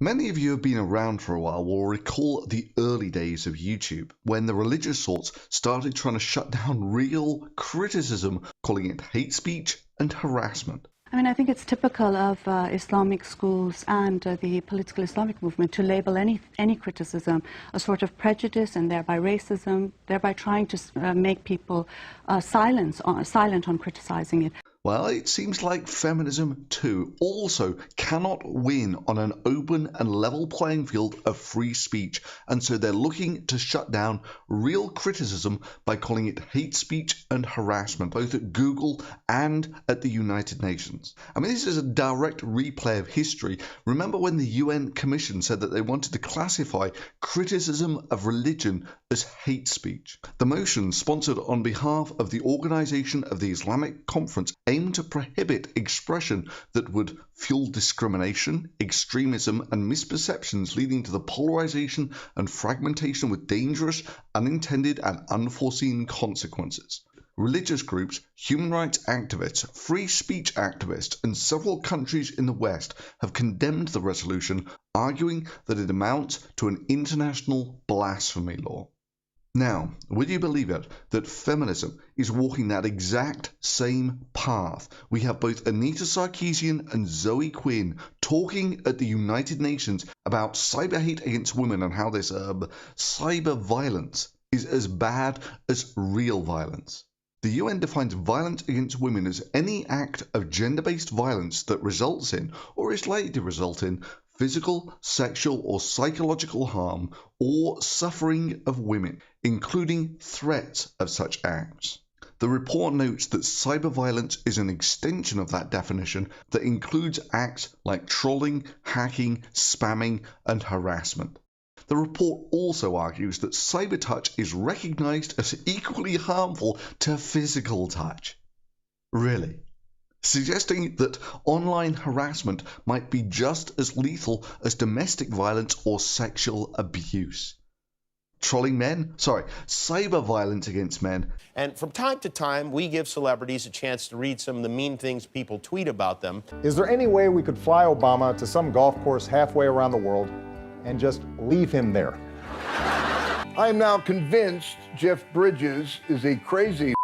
Many of you have been around for a while will recall the early days of YouTube, when the religious sorts started trying to shut down real criticism, calling it hate speech and harassment. I mean, I think it's typical of Islamic schools and the political Islamic movement to label any criticism a sort of prejudice and thereby racism, thereby trying to make people silent on criticizing it. Well, it seems like feminism, too, also cannot win on an open and level playing field of free speech, and so they're looking to shut down real criticism by calling it hate speech and harassment, both at Google and at the United Nations. I mean, this is a direct replay of history. Remember when the UN Commission said that they wanted to classify criticism of religion as hate speech? The motion, sponsored on behalf of the Organization of the Islamic Conference, aimed to prohibit expression that would fuel discrimination, extremism, and misperceptions, leading to the polarization and fragmentation with dangerous, unintended, and unforeseen consequences. Religious groups, human rights activists, free speech activists, and several countries in the West have condemned the resolution, arguing that it amounts to an international blasphemy law. Now, would you believe it that feminism is walking that exact same path? We have both Anita Sarkeesian and Zoe Quinn talking at the United Nations about cyber hate against women and how this cyber violence is as bad as real violence. The UN defines violence against women as any act of gender-based violence that results in, or is likely to result in, physical, sexual, or psychological harm or suffering of women, including threats of such acts. The report notes that cyber violence is an extension of that definition that includes acts like trolling, hacking, spamming, and harassment. The report also argues that cyber touch is recognized as equally harmful to physical touch. Really? Suggesting that online harassment might be just as lethal as domestic violence or sexual abuse. Trolling men? Sorry, cyber violence against men. And from time to time, we give celebrities a chance to read some of the mean things people tweet about them. Is there any way we could fly Obama to some golf course halfway around the world and just leave him there? I am now convinced Jeff Bridges is a crazy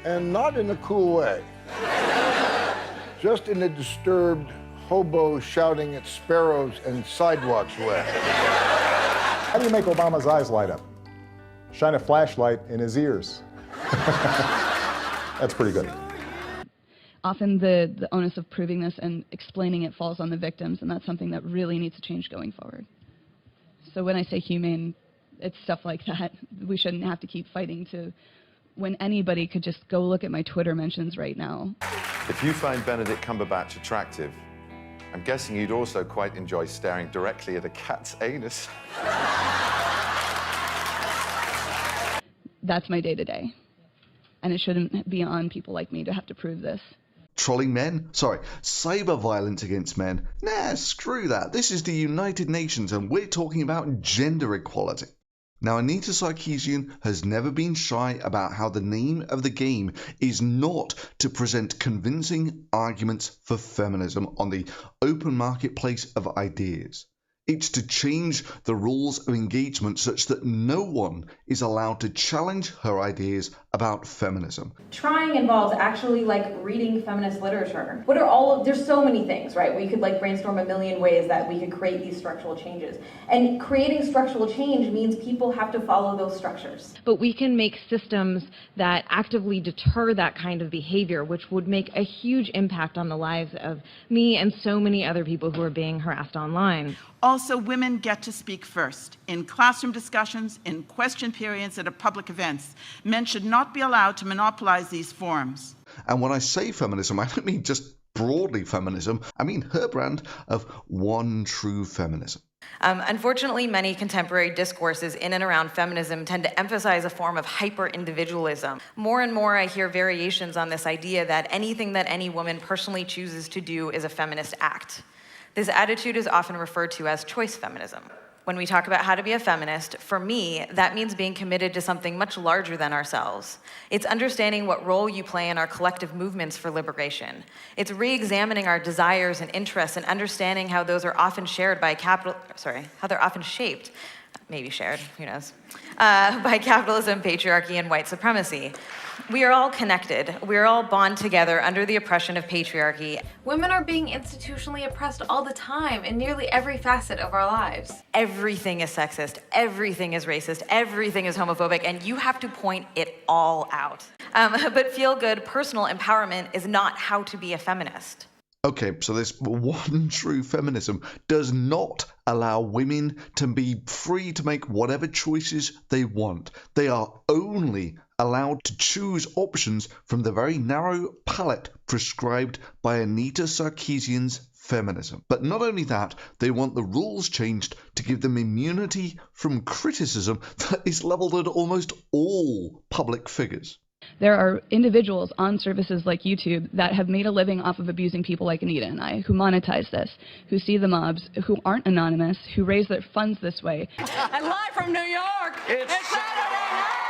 and not in a cool way. Just in a disturbed, hobo shouting at sparrows and sidewalks way. How do you make Obama's eyes light up? Shine a flashlight in his ears. That's pretty good. Often the onus of proving this and explaining it falls on the victims, and that's something that really needs to change going forward. So when I say humane, it's stuff like that. We shouldn't have to keep fighting to, when anybody could just go look at my Twitter mentions right now. If you find Benedict Cumberbatch attractive, I'm guessing you'd also quite enjoy staring directly at a cat's anus. That's my day-to-day. And it shouldn't be on people like me to have to prove this. Trolling men? Sorry, cyber violence against men? Nah, screw that. This is the United Nations and we're talking about gender equality. Now, Anita Sarkeesian has never been shy about how the name of the game is not to present convincing arguments for feminism on the open marketplace of ideas. It's to change the rules of engagement such that no one is allowed to challenge her ideas about feminism. Trying involves actually reading feminist literature. There's so many things, right? We could brainstorm a million ways that we could create these structural changes. And creating structural change means people have to follow those structures. But we can make systems that actively deter that kind of behavior, which would make a huge impact on the lives of me and so many other people who are being harassed online. Also, women get to speak first. In classroom discussions, in question periods at public events, men should not be allowed to monopolize these forums. And when I say feminism, I don't mean just broadly feminism. I mean her brand of one true feminism. Unfortunately, many contemporary discourses in and around feminism tend to emphasize a form of hyper-individualism. More and more I hear variations on this idea that anything that any woman personally chooses to do is a feminist act. This attitude is often referred to as choice feminism. When we talk about how to be a feminist, for me, that means being committed to something much larger than ourselves. It's understanding what role you play in our collective movements for liberation. It's re-examining our desires and interests and understanding how those are often shared by how they're often shaped, maybe shared, who knows, by capitalism, patriarchy, and white supremacy. We are all connected. We are all bound together under the oppression of patriarchy. Women are being institutionally oppressed all the time in nearly every facet of our lives. Everything is sexist, everything is racist, everything is homophobic, and you have to point it all out. But feel-good personal empowerment is not how to be a feminist. Okay, so this one true feminism does not allow women to be free to make whatever choices they want. They are only allowed to choose options from the very narrow palette prescribed by Anita Sarkeesian's feminism. But not only that, they want the rules changed to give them immunity from criticism that is leveled at almost all public figures. There are individuals on services like YouTube that have made a living off of abusing people like Anita and I, who monetize this, who see the mobs, who aren't anonymous, who raise their funds this way. And live from New York, it's Saturday night!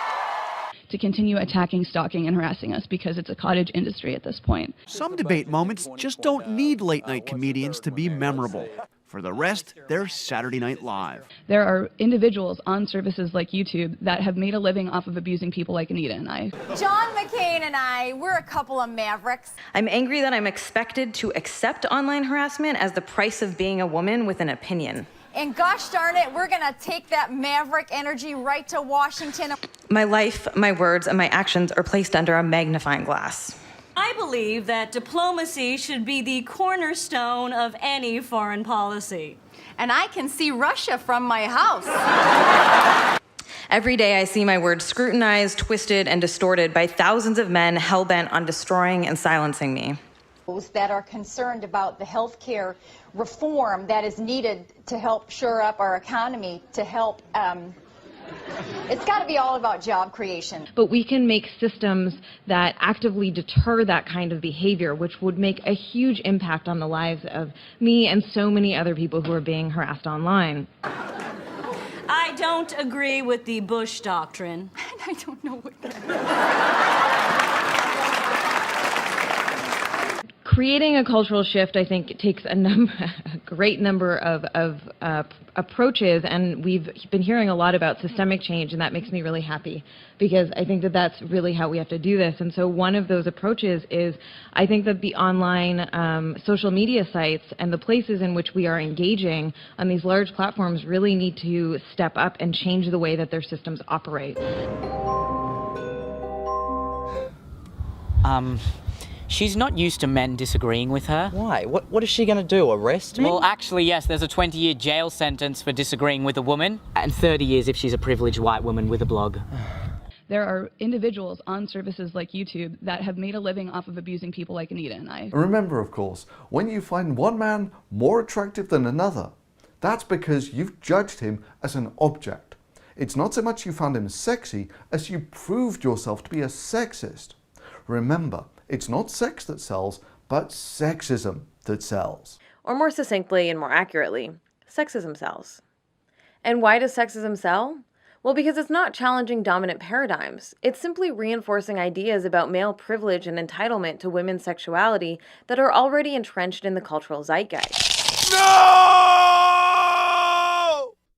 To continue attacking, stalking, and harassing us because it's a cottage industry at this point. Some debate moments just don't need late-night comedians to be memorable. For the rest, they're Saturday Night Live. There are individuals on services like YouTube that have made a living off of abusing people like Anita and I. John McCain and I, we're a couple of mavericks. I'm angry that I'm expected to accept online harassment as the price of being a woman with an opinion. And gosh darn it, we're gonna take that maverick energy right to Washington. My life, my words, and my actions are placed under a magnifying glass. I believe that diplomacy should be the cornerstone of any foreign policy. And I can see Russia from my house. Every day I see my words scrutinized, twisted, and distorted by thousands of men hell-bent on destroying and silencing me. That are concerned about the health care reform that is needed to help shore up our economy, to help it's got to be all about job creation. But we can make systems that actively deter that kind of behavior, which would make a huge impact on the lives of me and so many other people who are being harassed online. I don't agree with the Bush doctrine. I don't know what that is. Creating a cultural shift, I think, takes a great number of approaches, and we've been hearing a lot about systemic change, and that makes me really happy, because I think that that's really how we have to do this. And so one of those approaches is, I think that the online social media sites and the places in which we are engaging on these large platforms really need to step up and change the way that their systems operate. She's not used to men disagreeing with her. Why? What is she going to do, arrest me? Well, actually, yes, there's a 20-year jail sentence for disagreeing with a woman, and 30 years if she's a privileged white woman with a blog. There are individuals on services like YouTube that have made a living off of abusing people like Anita and I. Remember, of course, when you find one man more attractive than another, that's because you've judged him as an object. It's not so much you found him sexy as you proved yourself to be a sexist. Remember, it's not sex that sells, but sexism that sells. Or more succinctly and more accurately, sexism sells. And why does sexism sell? Well, because it's not challenging dominant paradigms. It's simply reinforcing ideas about male privilege and entitlement to women's sexuality that are already entrenched in the cultural zeitgeist. No!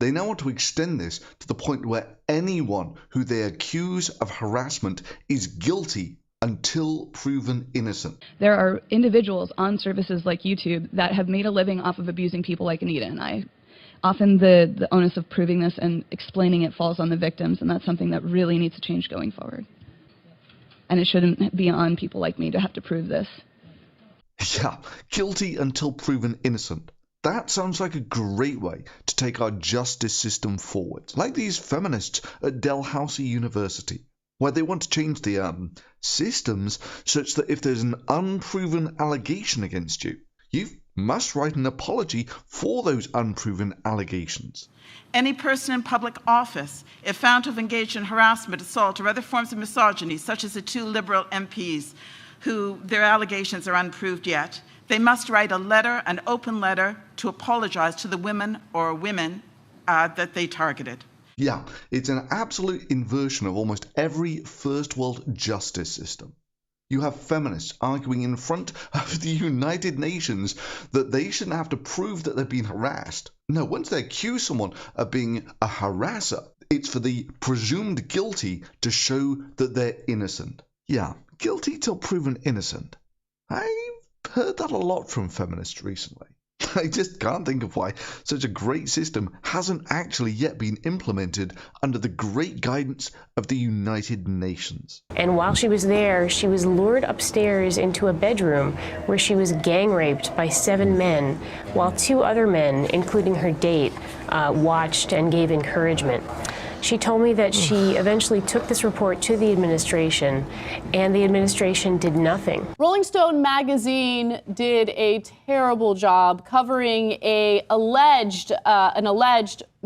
They now want to extend this to the point where anyone who they accuse of harassment is guilty until proven innocent. There are individuals on services like YouTube that have made a living off of abusing people like Anita and I. Often the onus of proving this and explaining it falls on the victims, and that's something that really needs to change going forward. And it shouldn't be on people like me to have to prove this. Yeah, guilty until proven innocent. That sounds like a great way to take our justice system forward, like these feminists at Dalhousie University, where they want to change the systems such that if there's an unproven allegation against you, you must write an apology for those unproven allegations. Any person in public office, if found to have engaged in harassment, assault, or other forms of misogyny, such as the two Liberal MPs who their allegations are unproved yet, they must write a letter, an open letter, to apologize to the women or women that they targeted. Yeah, it's an absolute inversion of almost every first world justice system. You have feminists arguing in front of the United Nations that they shouldn't have to prove that they've been harassed. No, once they accuse someone of being a harasser, it's for the presumed guilty to show that they're innocent. Yeah, guilty till proven innocent. I've heard that a lot from feminists recently. I just can't think of why such a great system hasn't actually yet been implemented under the great guidance of the United Nations. And while she was there, she was lured upstairs into a bedroom where she was gang raped by 7 men, while 2 other men, including her date, watched and gave encouragement. She told me that she eventually took this report to the administration, and the administration did nothing. Rolling Stone magazine did a terrible job covering an alleged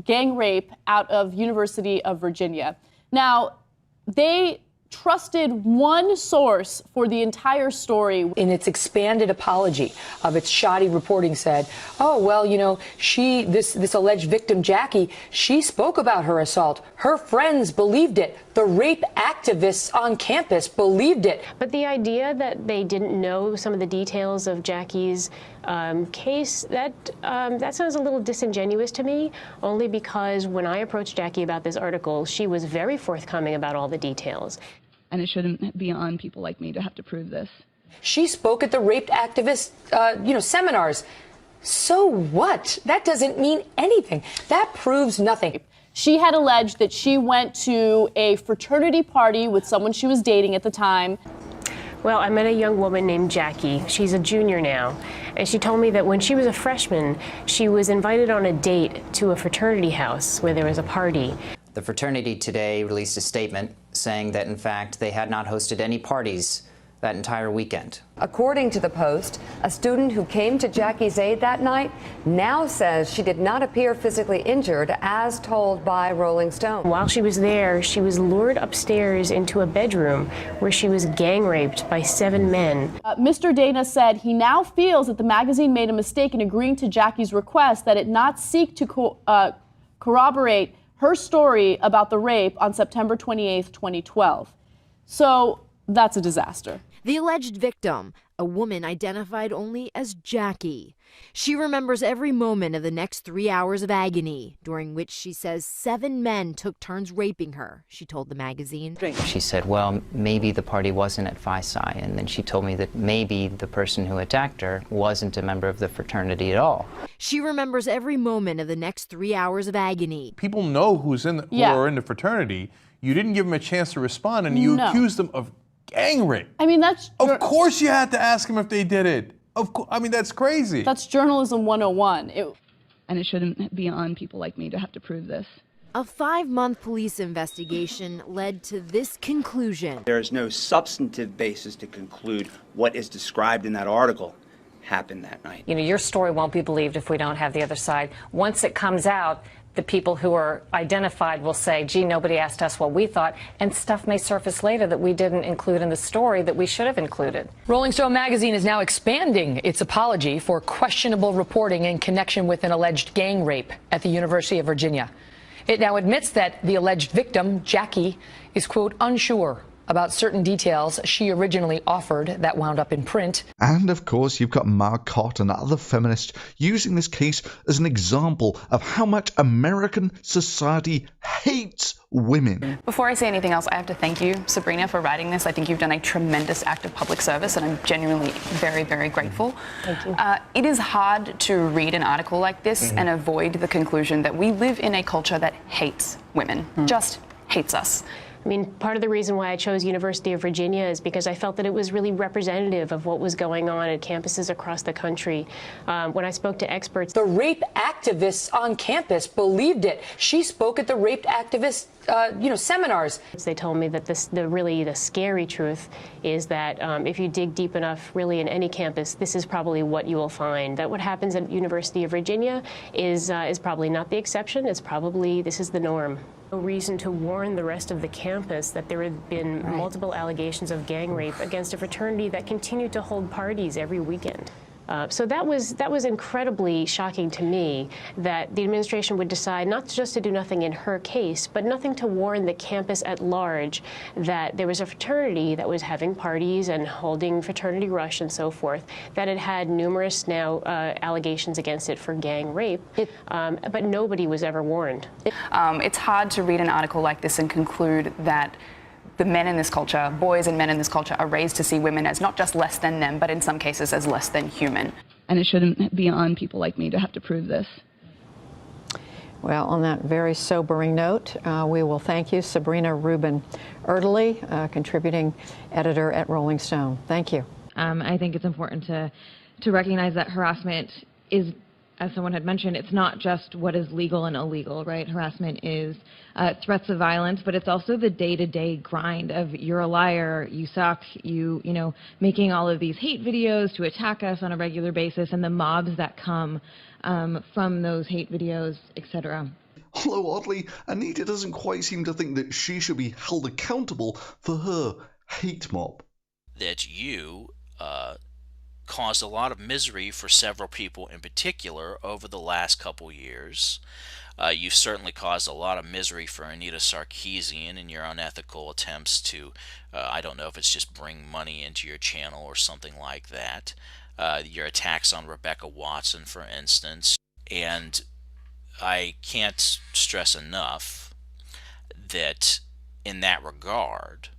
gang rape out of University of Virginia. Now, they trusted one source for the entire story. In its expanded apology of its shoddy reporting said, oh, well, you know, this alleged victim, Jackie, she spoke about her assault. Her friends believed it. The rape activists on campus believed it. But the idea that they didn't know some of the details of Jackie's case, that sounds a little disingenuous to me, only because when I approached Jackie about this article, she was very forthcoming about all the details. And it shouldn't be on people like me to have to prove this. She spoke at the raped activist, seminars. So what? That doesn't mean anything. That proves nothing. She had alleged that she went to a fraternity party with someone she was dating at the time. Well, I met a young woman named Jackie. She's a junior now. And she told me that when she was a freshman, she was invited on a date to a fraternity house where there was a party. The fraternity today released a statement saying that, in fact, they had not hosted any parties that entire weekend. According to the Post, a student who came to Jackie's aid that night now says she did not appear physically injured, as told by Rolling Stone. While she was there, she was lured upstairs into a bedroom where she was gang raped by 7 men. Mr. Dana said he now feels that the magazine made a mistake in agreeing to Jackie's request that it not seek to corroborate her story about the rape on September 28, 2012. So that's a disaster. The alleged victim, a woman identified only as Jackie. She remembers every moment of the next 3 hours of agony, during which she says 7 men took turns raping her, she told the magazine. She said, well, maybe the party wasn't at Phi Psi, and then she told me that maybe the person who attacked her wasn't a member of the fraternity at all. She remembers every moment of the next 3 hours of agony. People know who are in the fraternity. You didn't give them a chance to respond, and you accused them of gang rape. I mean, that's... Of course you had to ask them if they did it. Of course, I mean, that's crazy. That's journalism 101. And it shouldn't be on people like me to have to prove this. A 5-month police investigation led to this conclusion. There is no substantive basis to conclude what is described in that article happened that night. You know, your story won't be believed if we don't have the other side. Once it comes out, the people who are identified will say, gee, nobody asked us what we thought, and stuff may surface later that we didn't include in the story that we should have included. Rolling Stone magazine is now expanding its apology for questionable reporting in connection with an alleged gang rape at the University of Virginia. It now admits that the alleged victim, Jackie, is, quote, unsure about certain details she originally offered that wound up in print. And of course, you've got Marcotte and other feminists using this case as an example of how much American society hates women. Before I say anything else, I have to thank you, Sabrina, for writing this. I think you've done a tremendous act of public service, and I'm genuinely very, very grateful. Thank you. It is hard to read an article like this and avoid the conclusion that we live in a culture that hates women, just hates us. I mean, part of the reason why I chose University of Virginia is because I felt that it was really representative of what was going on at campuses across the country. When I spoke to experts, the rape activists on campus believed it. She spoke at the rape activist, seminars. They told me that the scary truth is that if you dig deep enough, really in any campus, this is probably what you will find. That what happens at University of Virginia is probably not the exception. This is the norm. No reason to warn the rest of the campus that there had been multiple allegations of gang rape against a fraternity that continued to hold parties every weekend. So that was incredibly shocking to me, that the administration would decide not just to do nothing in her case, but nothing to warn the campus at large that there was a fraternity that was having parties and holding fraternity rush and so forth, that it had numerous now allegations against it for gang rape, but nobody was ever warned. It's hard to read an article like this and conclude that the men in this culture, boys and men in this culture, are raised to see women as not just less than them, but in some cases as less than human. And it shouldn't be on people like me to have to prove this. Well, on that very sobering note, we will thank you, Sabrina Rubin Erdely, contributing editor at Rolling Stone. Thank you. I think it's important to recognize that harassment is, as someone had mentioned, it's not just what is legal and illegal, right? Harassment is threats of violence, but it's also the day-to-day grind of you're a liar, you suck, you know, making all of these hate videos to attack us on a regular basis, and the mobs that come from those hate videos, etc. Although oddly, Anita doesn't quite seem to think that she should be held accountable for her hate mob. That you caused a lot of misery for several people in particular over the last couple years. You've certainly caused a lot of misery for Anita Sarkeesian in your unethical attempts to, I don't know if it's just bring money into your channel or something like that. Your attacks on Rebecca Watson, for instance. And I can't stress enough that in that regard,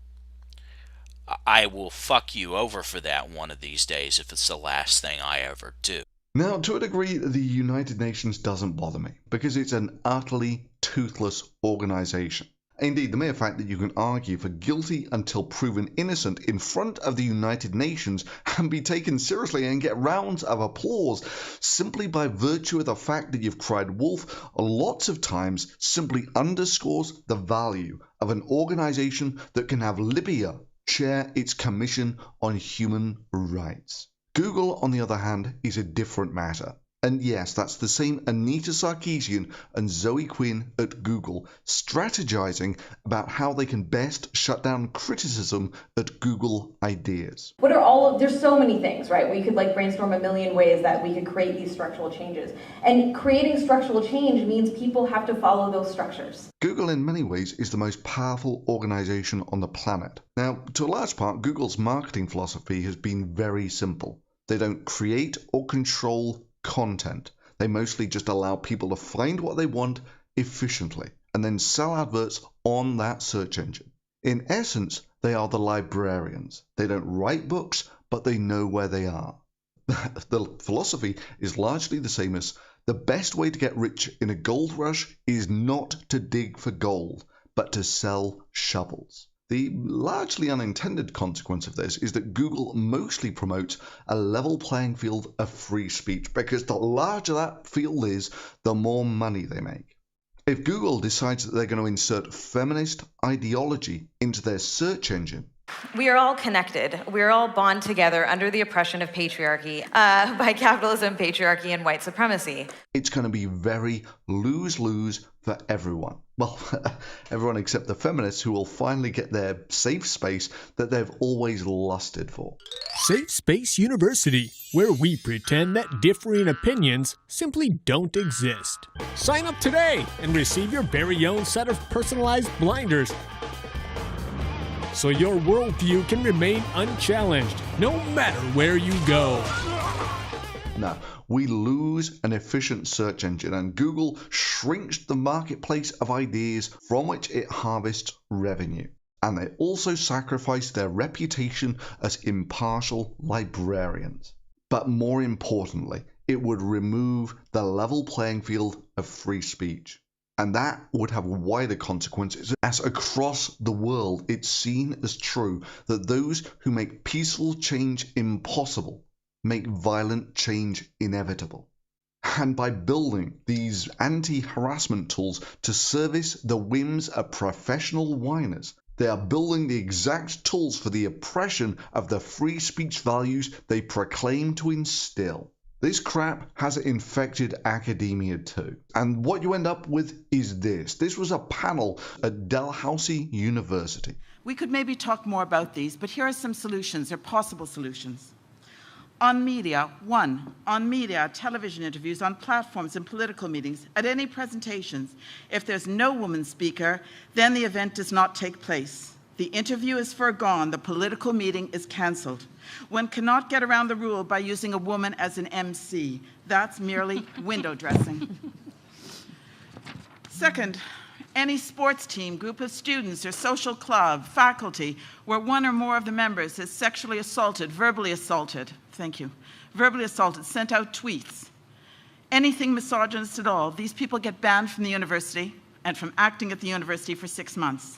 I will fuck you over for that one of these days if it's the last thing I ever do. Now, to a degree, the United Nations doesn't bother me, because it's an utterly toothless organization. Indeed, the mere fact that you can argue for guilty until proven innocent in front of the United Nations and be taken seriously and get rounds of applause simply by virtue of the fact that you've cried wolf lots of times simply underscores the value of an organization that can have Libya chair its Commission on Human Rights. Google, on the other hand, is a different matter. And yes, that's the same Anita Sarkeesian and Zoe Quinn at Google strategizing about how they can best shut down criticism at Google ideas. What are there's so many things, right? We could brainstorm a million ways that we could create these structural changes. And creating structural change means people have to follow those structures. Google in many ways is the most powerful organization on the planet. Now, to a large part, Google's marketing philosophy has been very simple. They don't create or control content. They mostly just allow people to find what they want efficiently and then sell adverts on that search engine. In essence, they are the librarians. They don't write books, but they know where they are. The philosophy is largely the same as the best way to get rich in a gold rush is not to dig for gold, but to sell shovels. The largely unintended consequence of this is that Google mostly promotes a level playing field of free speech, because the larger that field is, the more money they make. If Google decides that they're going to insert feminist ideology into their search engine, we are all connected. We are all bound together under the oppression of patriarchy, by capitalism, patriarchy, and white supremacy. It's going to be very lose-lose for everyone. Well, everyone except the feminists, who will finally get their safe space that they've always lusted for. Safe Space University, where we pretend that differing opinions simply don't exist. Sign up today and receive your very own set of personalized blinders, so your worldview can remain unchallenged, no matter where you go. Now, we lose an efficient search engine, and Google shrinks the marketplace of ideas from which it harvests revenue. And they also sacrifice their reputation as impartial librarians. But more importantly, it would remove the level playing field of free speech. And that would have wider consequences, as across the world it's seen as true that those who make peaceful change impossible make violent change inevitable. And by building these anti-harassment tools to service the whims of professional whiners, they are building the exact tools for the oppression of the free speech values they proclaim to instill. This crap has infected academia too. And what you end up with is this. This was a panel at Dalhousie University. We could maybe talk more about these, but here are some solutions, or possible solutions. On media, television interviews, on platforms and political meetings, at any presentations, if there's no woman speaker, then the event does not take place. The interview is foregone, the political meeting is canceled. One cannot get around the rule by using a woman as an MC. That's merely window dressing. Second, any sports team, group of students, or social club, faculty, where one or more of the members is sexually assaulted, verbally assaulted, sent out tweets, anything misogynist at all, these people get banned from the university and from acting at the university for 6 months.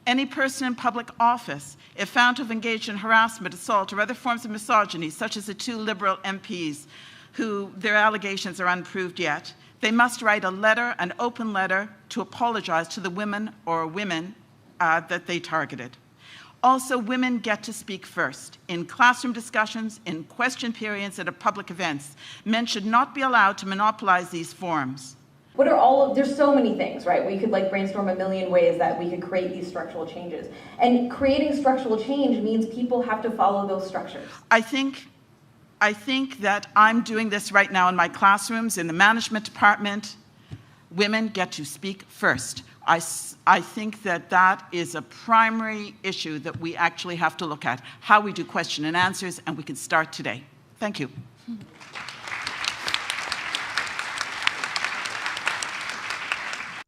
Any person in public office, if found to have engaged in harassment, assault, or other forms of misogyny, such as the 2 Liberal MPs who their allegations are unproved yet, they must write a letter, an open letter, to apologize to the women that they targeted. Also, women get to speak first. In classroom discussions, in question periods, and at public events, men should not be allowed to monopolize these forums. There's so many things, right? We could brainstorm a million ways that we could create these structural changes. And creating structural change means people have to follow those structures. I think that I'm doing this right now in my classrooms, in the management department. Women get to speak first. I think that is a primary issue that we actually have to look at, how we do question and answers, and we can start today. Thank you.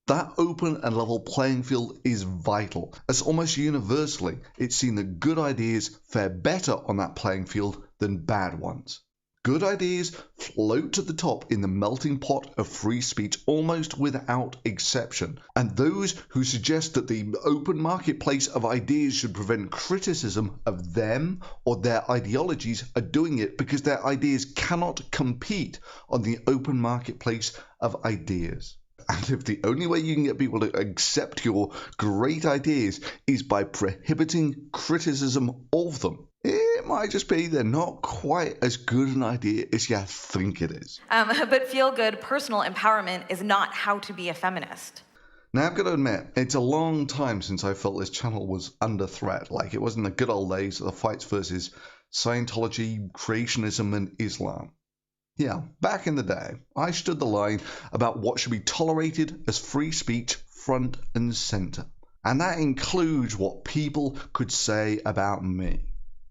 That open and level playing field is vital, as almost universally it's seen that good ideas fare better on that playing field than bad ones. Good ideas float to the top in the melting pot of free speech almost without exception, and those who suggest that the open marketplace of ideas should prevent criticism of them or their ideologies are doing it because their ideas cannot compete on the open marketplace of ideas. And if the only way you can get people to accept your great ideas is by prohibiting criticism of them, it might just be they're not quite as good an idea as you think it is. But feel-good personal empowerment is not how to be a feminist. Now, I've got to admit, it's a long time since I felt this channel was under threat. Like it was in the good old days of the fights versus Scientology, creationism, and Islam. Yeah, back in the day, I stood the line about what should be tolerated as free speech front and center. And that includes what people could say about me.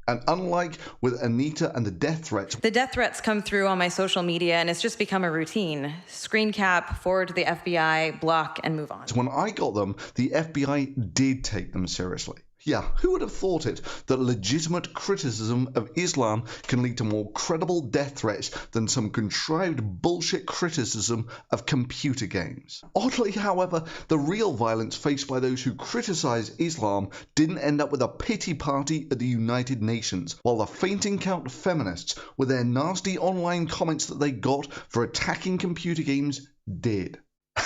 And unlike with Anita and the death threats come through on my social media, and it's just become a routine. Screen cap, forward to the FBI, block, and move on. When I got them, the FBI did take them seriously. Yeah, who would have thought it that legitimate criticism of Islam can lead to more credible death threats than some contrived bullshit criticism of computer games? Oddly, however, the real violence faced by those who criticize Islam didn't end up with a pity party at the United Nations, while the fainting count feminists with their nasty online comments that they got for attacking computer games did.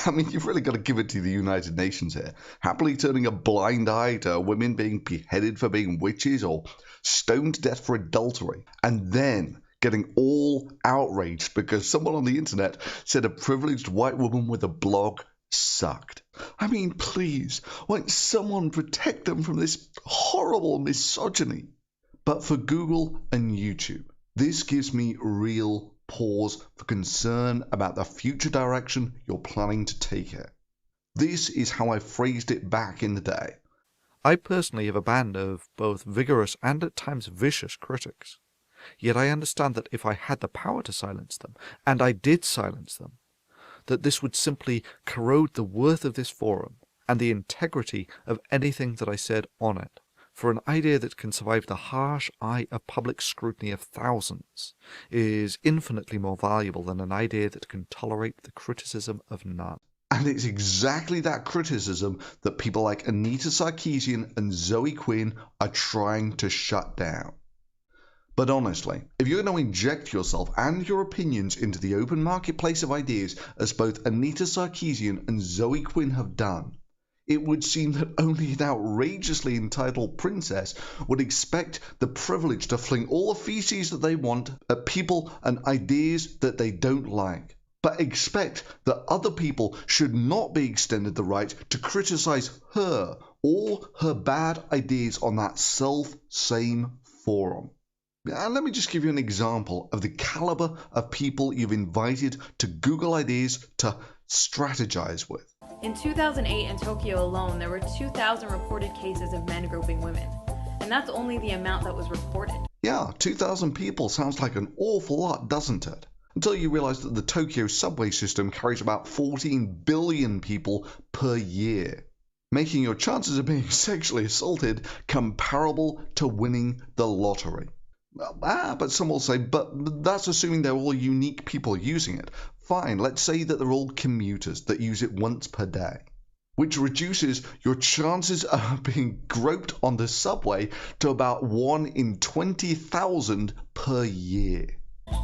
I mean, you've really got to give it to the United Nations here. Happily turning a blind eye to women being beheaded for being witches or stoned to death for adultery. And then getting all outraged because someone on the internet said a privileged white woman with a blog sucked. I mean, please, won't someone protect them from this horrible misogyny? But for Google and YouTube, this gives me real pause for concern about the future direction you're planning to take it. This is how I phrased it back in the day. I personally have a band of both vigorous and at times vicious critics. Yet I understand that if I had the power to silence them, and I did silence them, that this would simply corrode the worth of this forum and the integrity of anything that I said on it. For an idea that can survive the harsh eye of public scrutiny of thousands is infinitely more valuable than an idea that can tolerate the criticism of none. And it's exactly that criticism that people like Anita Sarkeesian and Zoe Quinn are trying to shut down. But honestly, if you're going to inject yourself and your opinions into the open marketplace of ideas, as both Anita Sarkeesian and Zoe Quinn have done, it would seem that only an outrageously entitled princess would expect the privilege to fling all the feces that they want at people and ideas that they don't like, but expect that other people should not be extended the right to criticize her or her bad ideas on that same forum. And let me just give you an example of the caliber of people you've invited to Google ideas to strategize with. In 2008 in Tokyo alone, there were 2,000 reported cases of men groping women. And that's only the amount that was reported. Yeah, 2,000 people sounds like an awful lot, doesn't it? Until you realize that the Tokyo subway system carries about 14 billion people per year, making your chances of being sexually assaulted comparable to winning the lottery. But some will say, but that's assuming they're all unique people using it. Fine, let's say that they're all commuters that use it once per day, which reduces your chances of being groped on the subway to about 1 in 20,000 per year.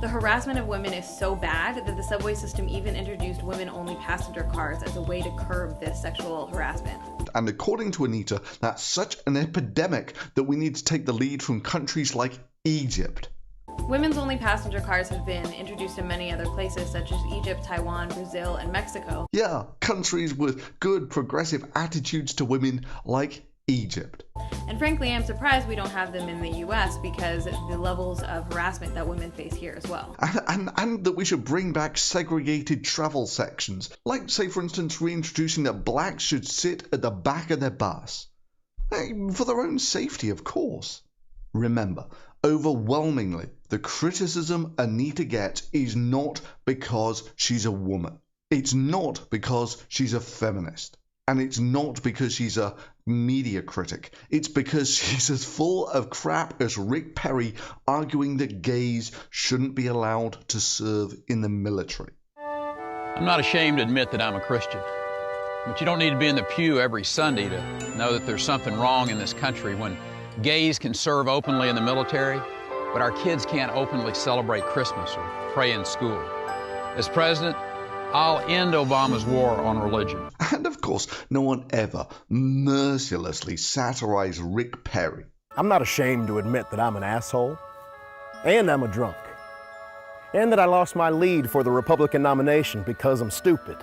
The harassment of women is so bad that the subway system even introduced women-only passenger cars as a way to curb this sexual harassment. And according to Anita, that's such an epidemic that we need to take the lead from countries like Egypt. Women's-only passenger cars have been introduced in many other places, such as Egypt, Taiwan, Brazil, and Mexico. Yeah, countries with good progressive attitudes to women like Egypt. And frankly, I'm surprised we don't have them in the US because the levels of harassment that women face here as well. And that we should bring back segregated travel sections. Like, say, for instance, reintroducing that blacks should sit at the back of their bus. For their own safety, of course. Remember, overwhelmingly, the criticism Anita gets is not because she's a woman. It's not because she's a feminist. And it's not because she's a media critic. It's because she's as full of crap as Rick Perry arguing that gays shouldn't be allowed to serve in the military. I'm not ashamed to admit that I'm a Christian. But you don't need to be in the pew every Sunday to know that there's something wrong in this country when gays can serve openly in the military, but our kids can't openly celebrate Christmas or pray in school. As president, I'll end Obama's war on religion. And of course, no one ever mercilessly satirized Rick Perry. I'm not ashamed to admit that I'm an asshole, and I'm a drunk, and that I lost my lead for the Republican nomination because I'm stupid.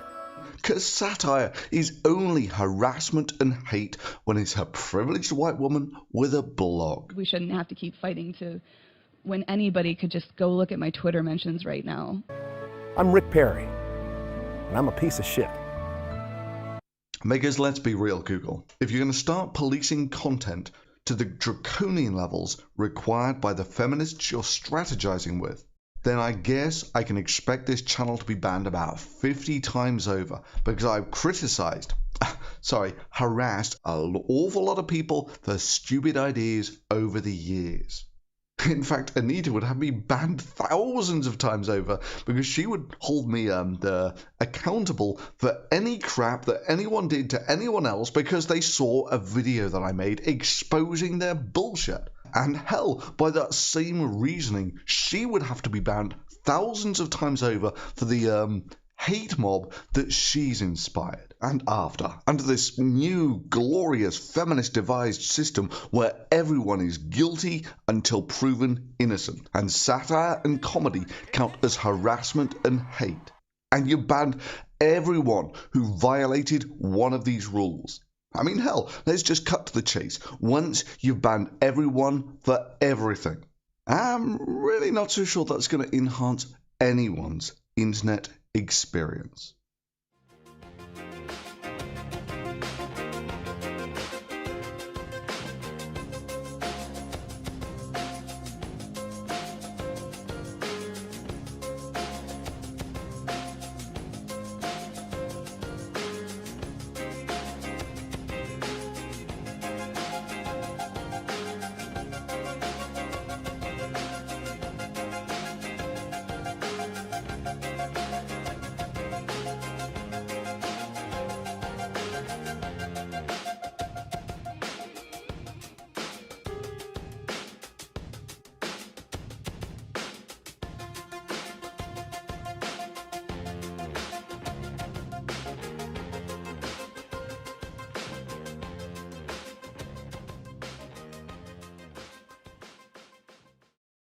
Because satire is only harassment and hate when it's a privileged white woman with a blog. We shouldn't have to keep fighting to when anybody could just go look at my Twitter mentions right now. I'm Rick Perry, and I'm a piece of shit. Because let's be real, Google. If you're going to start policing content to the draconian levels required by the feminists you're strategizing with, then I guess I can expect this channel to be banned about 50 times over because I've harassed an awful lot of people for stupid ideas over the years. In fact, Anita would have me banned thousands of times over because she would hold me accountable for any crap that anyone did to anyone else because they saw a video that I made exposing their bullshit. And hell, by that same reasoning, she would have to be banned thousands of times over for the hate mob that she's inspired. And under this new glorious feminist devised system where everyone is guilty until proven innocent, and satire and comedy count as harassment and hate. And you banned everyone who violated one of these rules. I mean, hell, let's just cut to the chase. Once you've banned everyone for everything, I'm really not so sure that's going to enhance anyone's internet experience.